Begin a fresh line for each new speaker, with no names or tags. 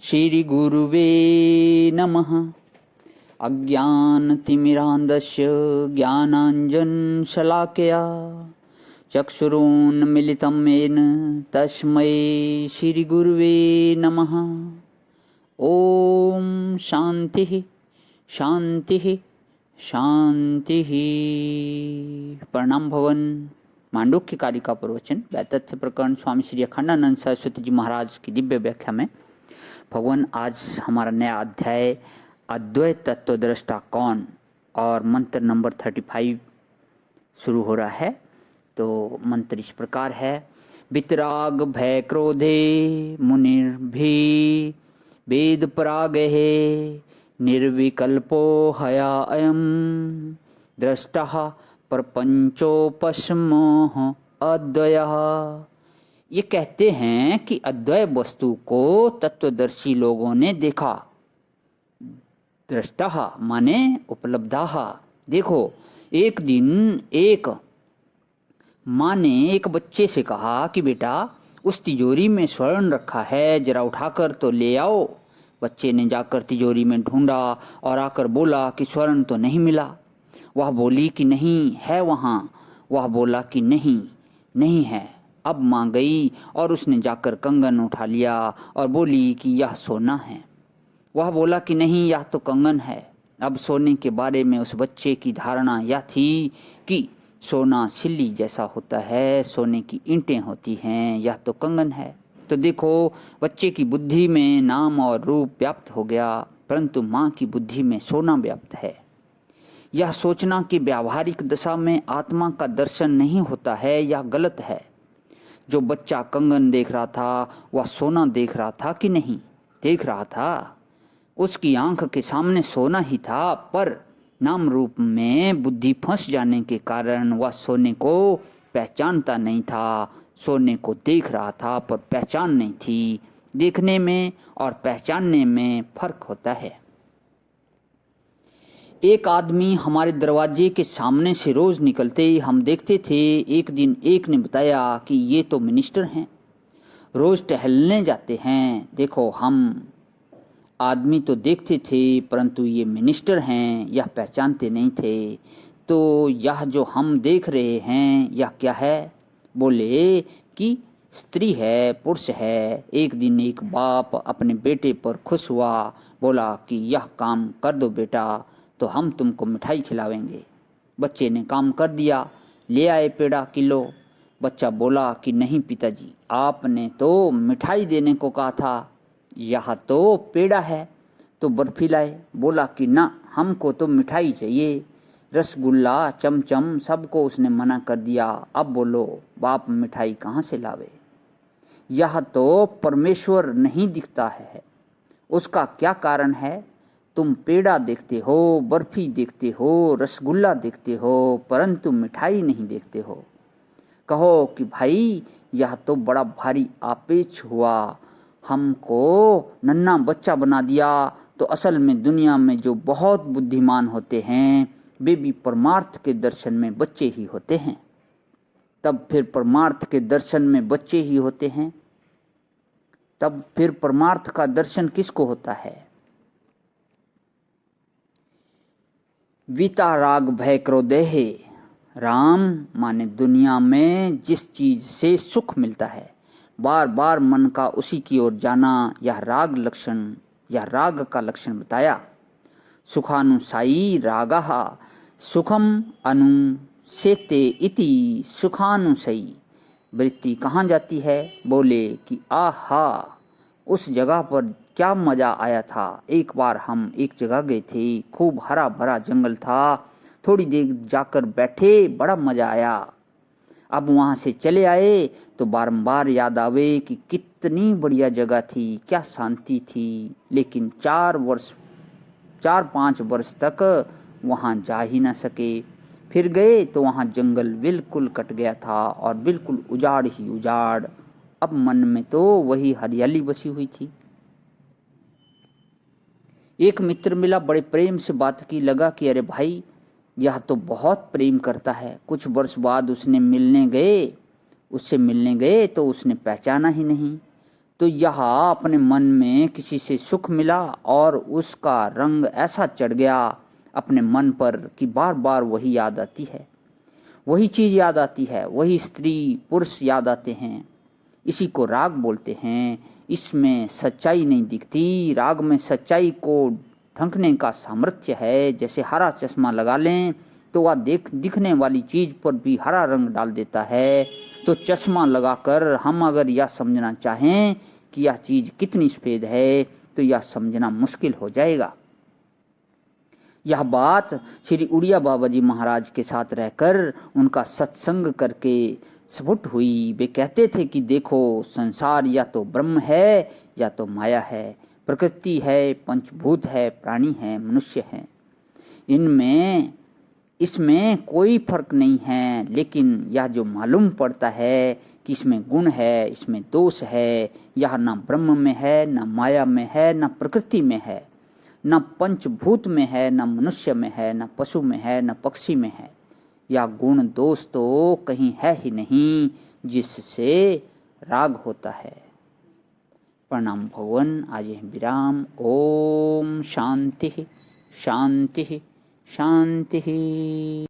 श्री गुरुवे नमः। अज्ञानतिमिरान्धस्य ज्ञानाञ्जनशलाकया चक्षुरुन्मीलितं येन तस्मै श्रीगुरुवे नमः। ओम शांति शांति शांति। प्रणाम भवन। मांडुक्य कारिका प्रवचन वैतथ्य प्रकरण स्वामी श्री अखंडानंद सरस्वती जी महाराज की दिव्य व्याख्या में भगवान आज हमारा नया अध्याय अद्वैत तत्वदृष्टा कौन और मंत्र नंबर 35 शुरू हो रहा है। तो मंत्र इस प्रकार है। वितराग भय क्रोधे मुनिर्भी वेद परागहे निर्विकल्पो हया अयम दृष्टः प्रपंचोपशमोह अद्वयः। ये कहते हैं कि अद्वय वस्तु को तत्वदर्शी लोगों ने देखा। दृष्टः माने उपलब्धाः। देखो, एक दिन एक माँ ने एक बच्चे से कहा कि बेटा उस तिजोरी में स्वर्ण रखा है, जरा उठाकर तो ले आओ। बच्चे ने जाकर तिजोरी में ढूंढा और आकर बोला कि स्वर्ण तो नहीं मिला। वह बोली कि नहीं है वहाँ। वह बोला कि नहीं नहीं है। अब माँ गई और उसने जाकर कंगन उठा लिया और बोली कि यह सोना है। वह बोला कि नहीं, यह तो कंगन है। अब सोने के बारे में उस बच्चे की धारणा यह थी कि सोना सिल्ली जैसा होता है, सोने की ईंटें होती हैं, यह तो कंगन है। तो देखो, बच्चे की बुद्धि में नाम और रूप व्याप्त हो गया, परंतु माँ की बुद्धि में सोना व्याप्त है। यह सोचना कि व्यावहारिक दशा में आत्मा का दर्शन नहीं होता है, यह गलत है। जो बच्चा कंगन देख रहा था वह सोना देख रहा था कि नहीं देख रहा था। उसकी आंख के सामने सोना ही था, पर नाम रूप में बुद्धि फंस जाने के कारण वह सोने को पहचानता नहीं था। सोने को देख रहा था पर पहचान नहीं थी। देखने में और पहचानने में फर्क होता है। एक आदमी हमारे दरवाजे के सामने से रोज निकलते ही हम देखते थे। एक दिन एक ने बताया कि ये तो मिनिस्टर हैं, रोज टहलने जाते हैं। देखो, हम आदमी तो देखते थे परंतु ये मिनिस्टर हैं, यह पहचानते नहीं थे। तो यह जो हम देख रहे हैं यह क्या है? बोले कि स्त्री है, पुरुष है। एक दिन एक बाप अपने बेटे पर खुश हुआ, बोला कि यह काम कर दो बेटा तो हम तुमको मिठाई खिलावेंगे। बच्चे ने काम कर दिया, ले आए पेड़ा किलो। बच्चा बोला कि नहीं पिताजी, आपने तो मिठाई देने को कहा था, यह तो पेड़ा है। तो बर्फी लाए। बोला कि ना, हमको तो मिठाई चाहिए, रसगुल्ला चमचम सबको उसने मना कर दिया। अब बोलो बाप मिठाई कहाँ से लावे? यह तो परमेश्वर नहीं दिखता है। उसका क्या कारण है? तुम पेड़ा देखते हो, बर्फी देखते हो, रसगुल्ला देखते हो, परंतु मिठाई नहीं देखते हो। कहो कि भाई यह तो बड़ा भारी आपेच हुआ, हमको नन्हा बच्चा बना दिया। तो असल में दुनिया में जो बहुत बुद्धिमान होते हैं वे भी परमार्थ के दर्शन में बच्चे ही होते हैं। तब फिर परमार्थ के दर्शन में बच्चे ही होते हैं, तब फिर परमार्थ का दर्शन किसको होता है? वीता राग भय क्रोधे। राम माने दुनिया में जिस चीज से सुख मिलता है, बार बार मन का उसी की ओर जाना, यह राग लक्षण, यह राग का लक्षण बताया। सुखानुसायी रागः सुखम अनुसेते इति सुखानुसयी। वृत्ति कहाँ जाती है? बोले कि आहा, उस जगह पर क्या मजा आया था। एक बार हम एक जगह गए थे, खूब हरा भरा जंगल था, थोड़ी देर जाकर बैठे, बड़ा मजा आया। अब वहाँ से चले आए तो बारंबार याद आवे कि कितनी बढ़िया जगह थी, क्या शांति थी। लेकिन 4-5 वर्ष तक वहाँ जा ही ना सके। फिर गए तो वहाँ जंगल बिल्कुल कट गया था और बिल्कुल उजाड़ ही उजाड़। अब मन में तो वही हरियाली बसी हुई थी। एक मित्र मिला, बड़े प्रेम से बात की। लगा कि अरे भाई यह तो बहुत प्रेम करता है। कुछ वर्ष बाद उससे मिलने गए तो उसने पहचाना ही नहीं। तो यह अपने मन में किसी से सुख मिला और उसका रंग ऐसा चढ़ गया अपने मन पर कि बार बार वही याद आती है, वही चीज़ याद आती है, वही स्त्री पुरुष याद आते हैं। इसी को राग बोलते हैं। इसमें सच्चाई नहीं दिखती। राग में सच्चाई को ढंकने का सामर्थ्य है। जैसे हरा चश्मा लगा लें तो वह दिखने वाली चीज़ पर भी हरा रंग डाल देता है। तो चश्मा लगाकर हम अगर यह समझना चाहें कि यह चीज़ कितनी सफ़ेद है तो यह समझना मुश्किल हो जाएगा। यह बात श्री उड़िया बाबा जी महाराज के साथ रहकर उनका सत्संग करके स्फुट हुई। वे कहते थे कि देखो, संसार या तो ब्रह्म है या तो माया है, प्रकृति है, पंचभूत है, प्राणी है, मनुष्य है। इसमें कोई फर्क नहीं है। लेकिन यह जो मालूम पड़ता है कि इसमें गुण है, इसमें दोष है, यह ना ब्रह्म में है, ना माया में है, ना प्रकृति में है, न पंचभूत में है, न मनुष्य में है, न पशु में है, न पक्षी में है। यह गुण दोष तो कहीं है ही नहीं जिससे राग होता है। प्रणाम भगवान। आज यहीं विराम। ओम शांति शांति शांति।